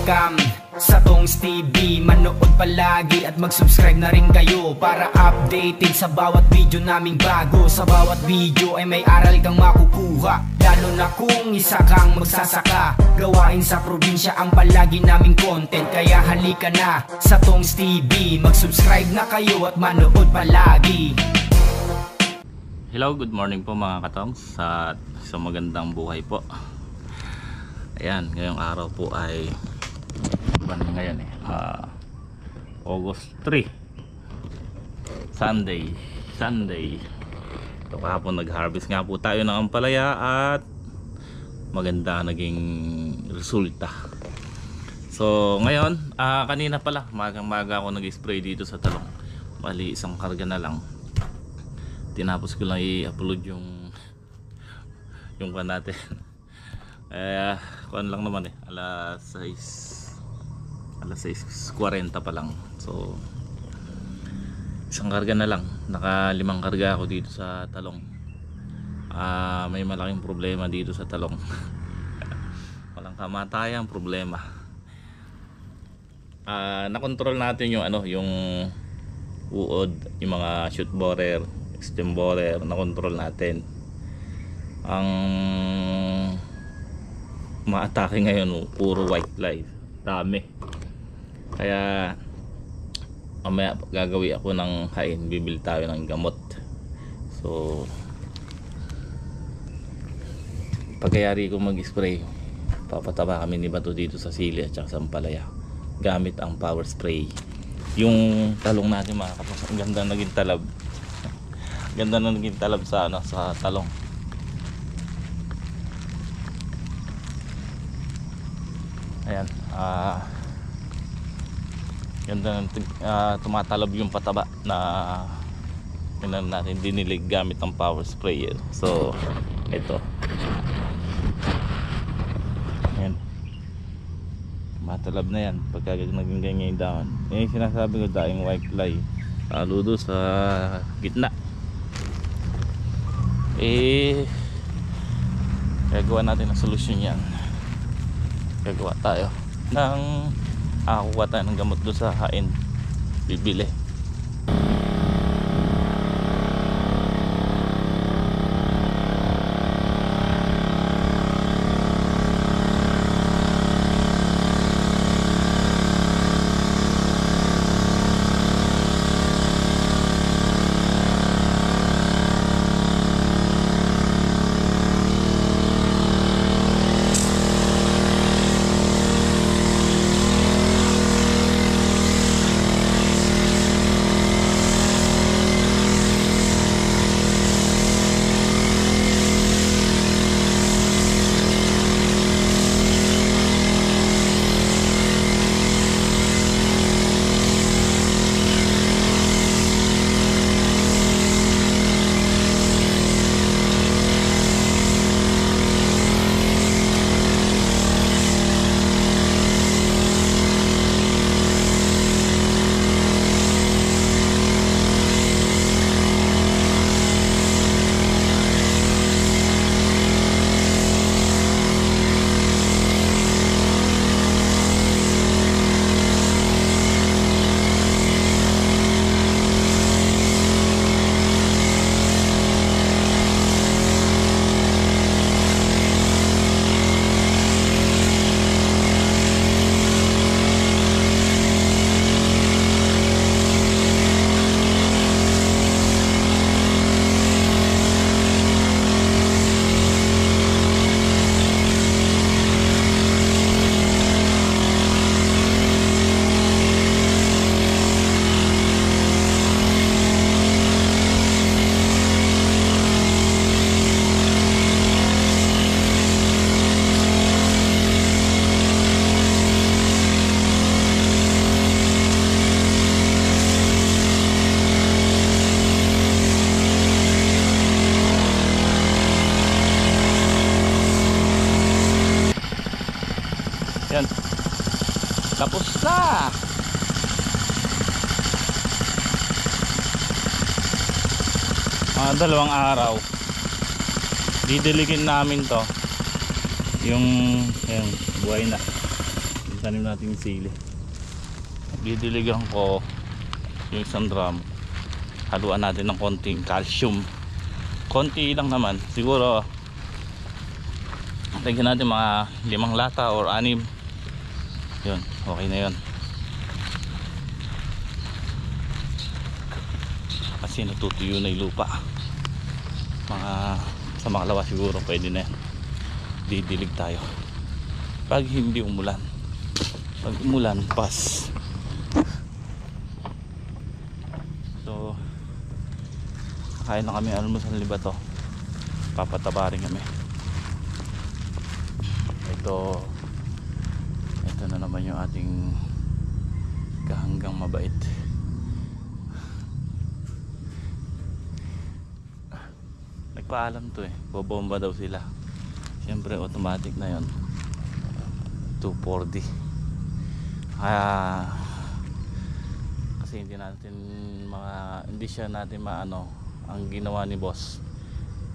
welcome sa Tongs TV. Manood palagi at mag-subscribe na rin kayo para updated sa bawat video naming bago. Sa bawat video ay may aral kang makukuha, lalo na kung isa kang magsasaka. Gawain sa probinsya ang palagi naming content, kaya halika na sa Tongs TV. Mag-subscribe na kayo at manood palagi. Hello, good morning po mga katongs at sa magandang buhay po. Ayan, ngayong araw po ay ngayon August 3, Sunday. So kahapon nag-harvest nga po tayo ng ampalaya at maganda naging resulta. So ngayon, kanina pala magang-maga ako nag-spray dito sa talong. Bali isang karga na lang. Tinapos ko lang i-upload yung pan natin. Kuan lang naman alas 6:40 pa lang. So isang karga na lang, naka 5 karga ako dito sa talong. May malaking problema dito sa talong. Walang kamatayang problema. Nakontrol natin yung yung uod, yung mga shoot borer, stem borer, nakontrol natin. Ang maatake ngayon puro white fly, dami. Kaya mamaya gagawin ako ng hain, bibili tayo ng gamot. So pagkayari ko mag-spray, papataba kami ni Bato dito sa sili at saka sa ampalaya gamit ang power spray. Yung talong natin mga kapos, ang ganda naging talab. Ganda na naging talab sa sa talong. Ayan, ganda na tumatalab yung pataba na natin dinilig gamit ang power sprayer. So ito, ayan, matalab na yan pagka naging ganyan yung dahon. Yung sinasabi ko, daing white fly lalo sa gitna. Gagawa natin ang solusyon yan. Gagawa tayo kukuha tayo ng gamot doon sa hain, bibili. Yan, tapos na. Dalawang araw didiligin namin to yung buhay na tanim natin yung sili. Didiligan ko yung isang drum, haluan natin ng konting calcium, konti lang naman, siguro lagyan natin mga 5 lata or 6. Yun, okay na yun. Kasi natutuyo na yung lupa. Sa mga lawa siguro pwede na yan. Didilig tayo pag hindi umulan. Pag umulan, pas. So kain na kami almusal ni Bato, papataba rin kami. Ito na naman yung ating kahanggang mabait. Nagpaalam to eh, bobomba daw sila. Siyempre automatic na yon, 240. Kasi hindi siya natin maano. Ang ginawa ni boss,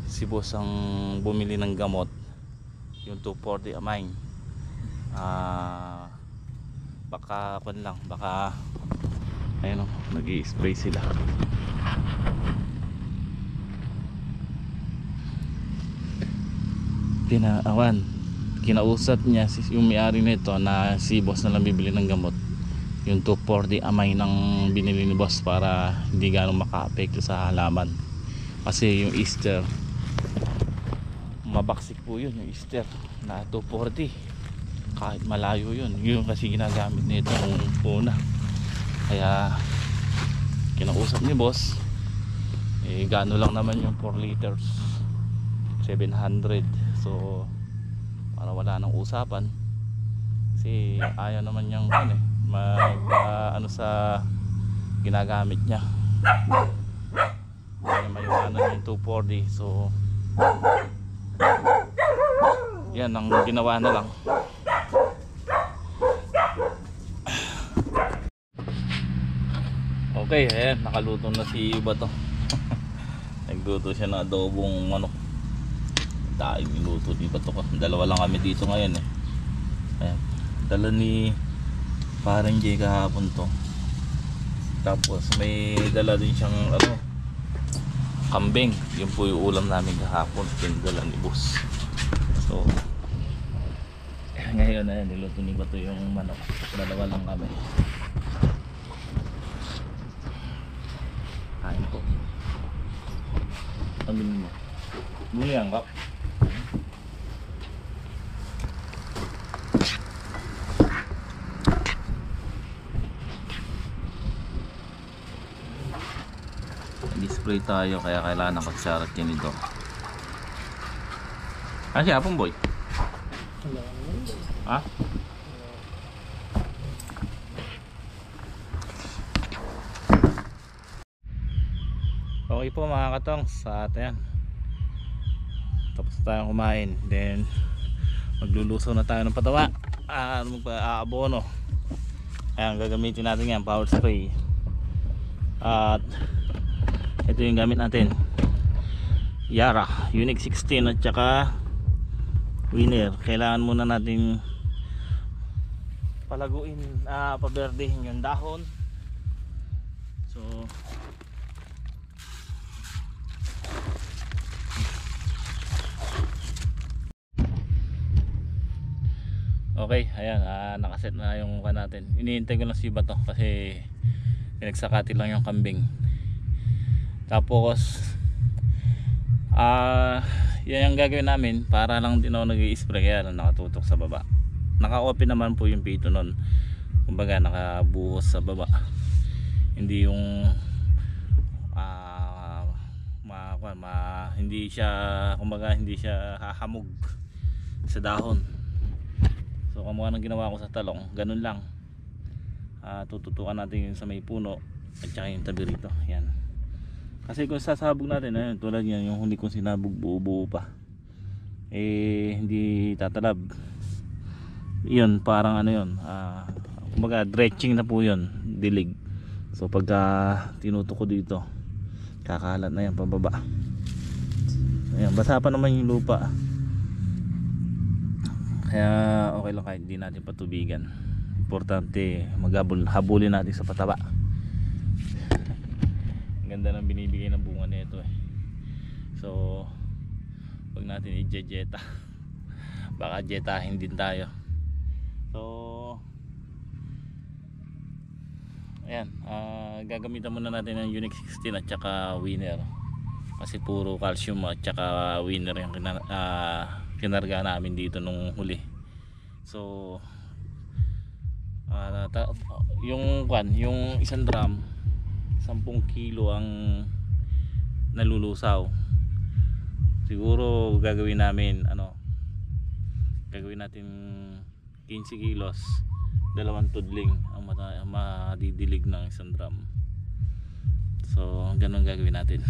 si boss ang bumili ng gamot, yung 240 amine. Baka ayun o, nag-i-spray sila. Kinausap niya yung may-ari nito na si boss na lang bibili ng gamot, yung 240 amine ng binili ni boss, para hindi ganong maka-apekto sa halaman. Kasi yung Easter, mabaksik po yun, yung Easter na 240, kahit malayo yun. Yun kasi ginagamit nito nung una. Kaya kinausap ni boss, gano lang naman yung 4 liters, 700. So para wala nang usapan, kasi ayaw naman niyang sa ginagamit niya. Mayuwanan yung 240. So yan ang ginawa na lang. Okay, ayan, nakaluto na si Bato. Nagluto siya ng adobong manok. Daing niluto di Bato ko. Dalawa lang kami dito ngayon eh. Ayan, dala ni parang Jay kahapon to. Tapos may dala din siyang kambing. Yun po yung ulam namin kahapon, pinadala ni boss. So ngayon na niluto ni Bato yung manok. Dalawa lang kami. Kain po. Ambil mo. Muli ang kap. Display tayo, kaya kailangan nakagsarat yan ito. Siya apong boy? Ha? Okay po mga katong, sa atin tapos tayong kumain, then magluluso na tayo ng patawa, mag-aabono. Ayan, gagamitin natin yan, power spray. At ito yung gamit natin, Yara Unique 16 at saka Winner. Kailangan muna natin palaguin, paberdehin yung dahon. So okay, ayan, nakaset na yung mukha natin. Iniintay ko lang si Bato kasi pinagsakati lang yung kambing. Tapos yan yung gagawin namin, para lang din ako nag-i-spray, kaya lang nakatutok sa baba. Naka-open naman po yung pito nun, kumbaga nakabuhos sa baba, hindi yung hindi siya, kumbaga hindi siya hahamog sa dahon. So kamukha ng ginawa ko sa talong, ganun lang. Tututukan natin yung sa may puno at saka yung tabi rito. Yan. Kasi kung sasabog natin, tulad yan, yung hindi kong sinabog buo-buo pa, hindi tatalab. Yun, parang yun, kumbaga dredging na po yun, dilig. So pagka tinutok ko dito, kakalat na yan pababa. Ayan, basa pa naman yung lupa, kaya okay lang kahit hindi natin patubigan. importante habulin natin sa pataba. Ang ganda ng binibigay ng bunga nito eh. So wag natin i-jeta, baka jetahin din tayo. So ayan, gagamitan muna natin ng Unique 16 at saka winner, kasi puro calcium at saka winner yung kinarga namin dito nung huli. So yung isang drum 10 kilo ang nalulusaw. Siguro gagawin natin 15 kilos, 2 tudling ang madidilig ng isang drum. So ganun gagawin natin.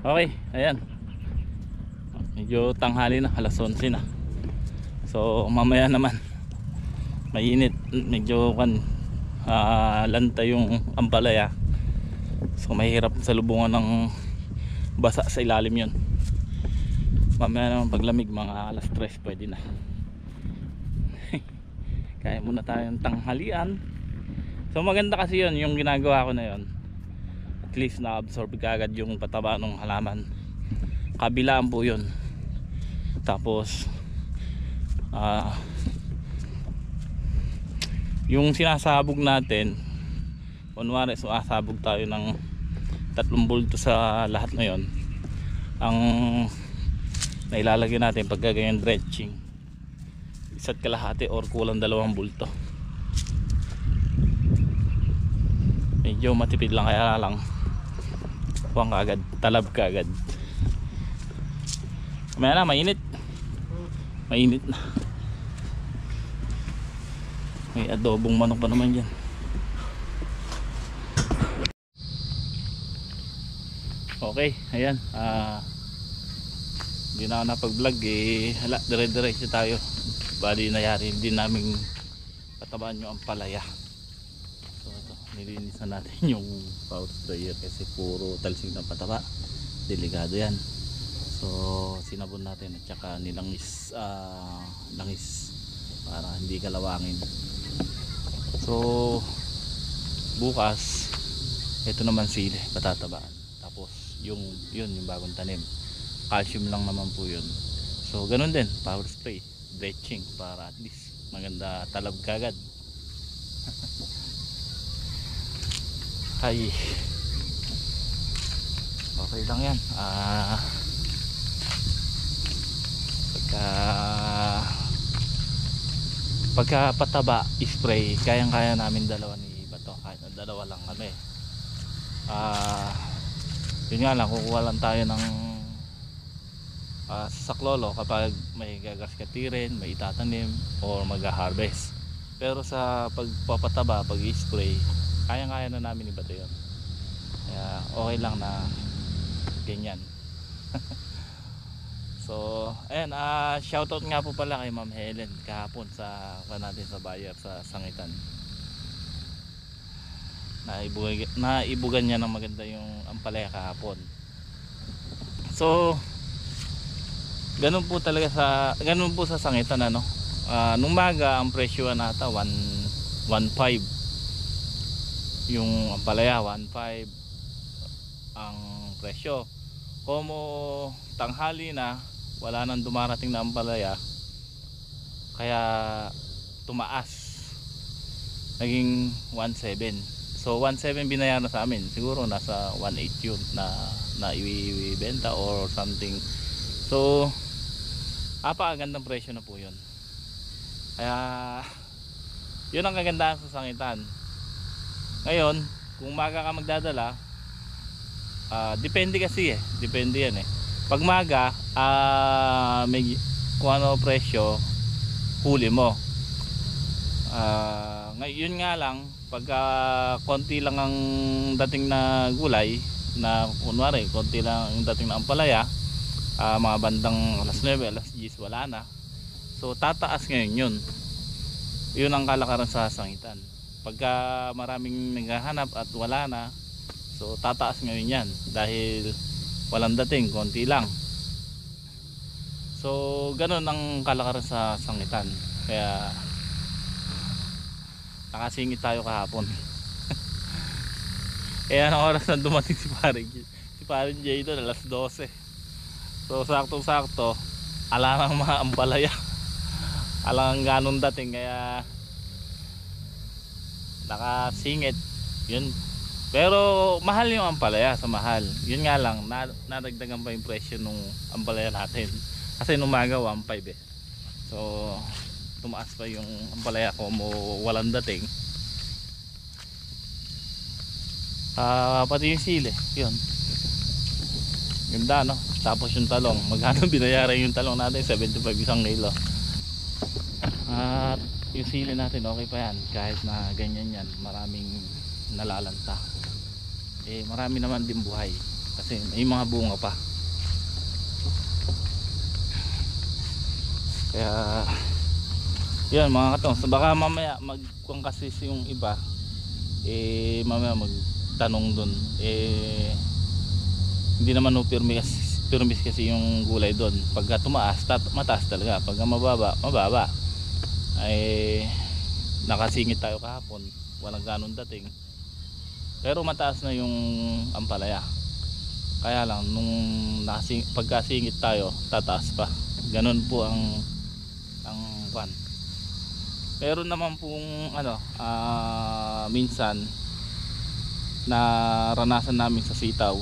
Okay, ayan. Medyo tanghali na, alas 11 na. So mamaya naman mainit, medyo lanta yung ampalaya. So mahirap sa lubungan ng basa sa ilalim yun. Mamaya naman paglamig mga alas 3 pwede na. Kaya muna tayong tanghalian. So maganda kasi yun, yung ginagawa ko na yun. At least na-absorb kagad yung pataba ng halaman. Kabilaan po yun. Tapos yung sinasabog natin, kunwari sumasabog tayo ng 3 bulto sa lahat na yun, ang nailalagay natin pagka ganyan dredging 1.5 or kulang 2 bulto. Medyo matipid lang, kaya lang huwag kagad, talab kagad. Mamaya na, mainit na. May adobong manok pa naman dyan. Okay, ayan. Hindi na ako napag-vlog eh. Hala, dire-diretso tayo. Bali nayari din namin patabaan yung ampalaya. So ito, nilinisan natin yung power sprayer kasi puro talsig ng pataba. Delikado yan. So sinabon natin at saka langis para hindi kalawangin. So bukas ito naman sili, patatabaan. Tapos yun yung bagong tanim. Calcium lang naman po yun. So ganun din, power spray, dredging para at least maganda talab kagad. Ay, okay lang yan. Pagka pataba spray, kayang-kaya namin dalawa ni Bato, kahit na dalawa lang kami. Yun nga lang, kukuha lang tayo ng saklolo kapag may gagaskatirin, may itatanim or mag-harvest. Pero sa pagpapataba, pag-spray, kayang-kaya na namin ni Bato yun. Kaya okay lang na ganyan. So ayan, shoutout nga po pala kay Ma'am Helen kahapon sa natin sa buyer sa Sangitan. Naibugan niya ng maganda yung ampalaya kahapon. So ganun po sa Sangitan, ano. Nung maga ang presyo nata 1.5 yung ampalaya, 1.5 ang presyo. Como tanghali na, wala nang dumarating na ampalaya, kaya tumaas, naging 1.7. So 1.7 binayaran sa amin, siguro nasa 1.8 yun na ibibenta or something. So apakagandang presyo na po yun. Kaya yun ang kagandahan sa Sangitan. Ngayon kung maga ka magdadala, depende kasi depende yan pag maga, may kung ano presyo, huli mo. Ngayon nga lang, pagka konti lang ang dating na gulay, na kunwari konti lang ang dating na ampalaya, mga bandang alas 9, alas 10 wala na. So tataas ngayon yun. Yun ang kalakaran sa Sangitan. Pagka maraming naghahanap at wala na, so tataas ngayon yan dahil walang dating, konti lang. So ganun ang kalakaran sa Sangitan. Kaya nakasingit tayo kahapon. Kaya anong oras na dumating si Paring Jay doon, alas 12. So saktong sakto, alangang mga ampalaya, alangang ganun dating, kaya nakasingit yun. Pero mahal yung ampalaya, sa mahal. Yun nga lang, nadagdagan pa yung presyo nung ampalaya natin. Kasi nung umaga 1.5 So tumaas pa yung ampalaya ko mo walang dating. Pati yung sili, yun. Ganda, no? Tapos yung talong, magkano binayaran yung talong natin? 75 isang kilo. At yung sili natin okay pa yan, kahit na ganyan yan, maraming nalalanta. Marami naman din buhay. kasi may mga bunga pa. Kaya yun mga katong, baka mamaya magkuhan kasi yung iba mamaya magtanong dun hindi naman permis kasi yung gulay doon. Pagka tumaas mataas talaga, pagka mababa ay nakasingit tayo kahapon, walang ganun dating, pero mataas na yung ampalaya. Kaya lang nung pagkasingit tayo tataas pa, ganun po ang kwan. Meron naman pong minsan naranasan namin sa sitaw,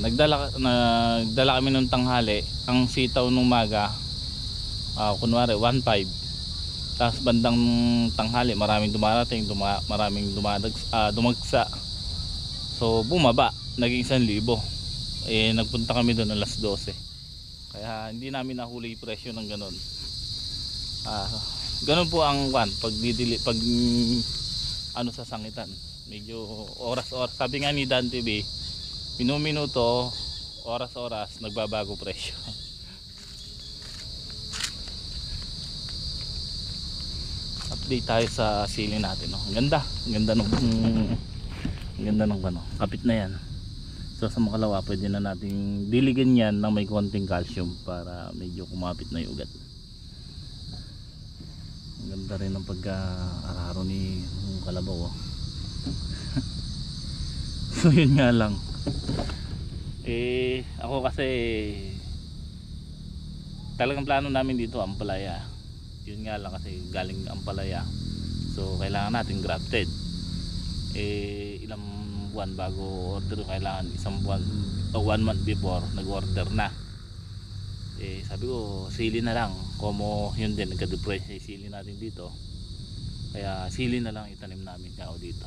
nagdala kami nung tanghali. Ang sitaw nung maga kunwari 1.5, tapos bandang tanghali maraming dumarating, maraming dumagsa, so bumaba, naging 1,000. Nagpunta kami doon alas 12, kaya hindi namin nahuli yung presyo ng ganun. Ganun po ang pag sa sangitan, medyo oras-oras, sabi nga ni Dan TV, minuto, oras-oras nagbabago presyo. Update tayo sa sili natin, no? Ang ganda ng kapit na yan. So sa makalawa pwede na nating diligan yan ng may konting calcium para medyo kumapit na yung ugat. Ang ganda rin ng pagka-araro ni kalabaw, oh. So yun nga lang, ako kasi talagang plano namin dito ampalaya. Yun nga lang kasi galing ampalaya, so kailangan natin grafted. Ilang buwan bago order, kailangan isang buwan o 1 month before nag-order na. Sabi ko sili na lang, como yun din nagka-depress yung sili natin dito, kaya sili na lang itanim namin kao dito.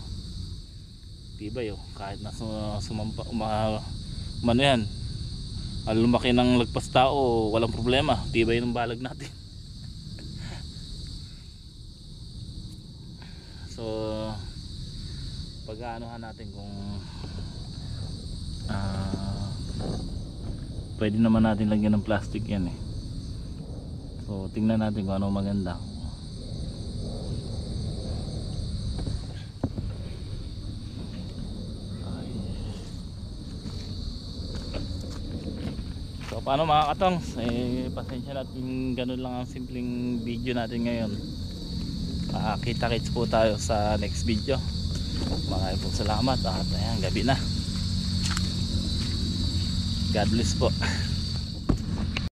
Tibay, oh, kahit na sumampa yan, lumaki ng lagpas tao, walang problema, tibay ng balag natin. So pag-aanohan natin kung pwede naman natin lagyan ng plastic yan, so tingnan natin kung ano maganda. So paano mga katong, pasensya natin, ganun lang ang simpleng video natin ngayon. Kita-kits po tayo sa next video. Maraming po salamat at ayan, gabi na. God bless po.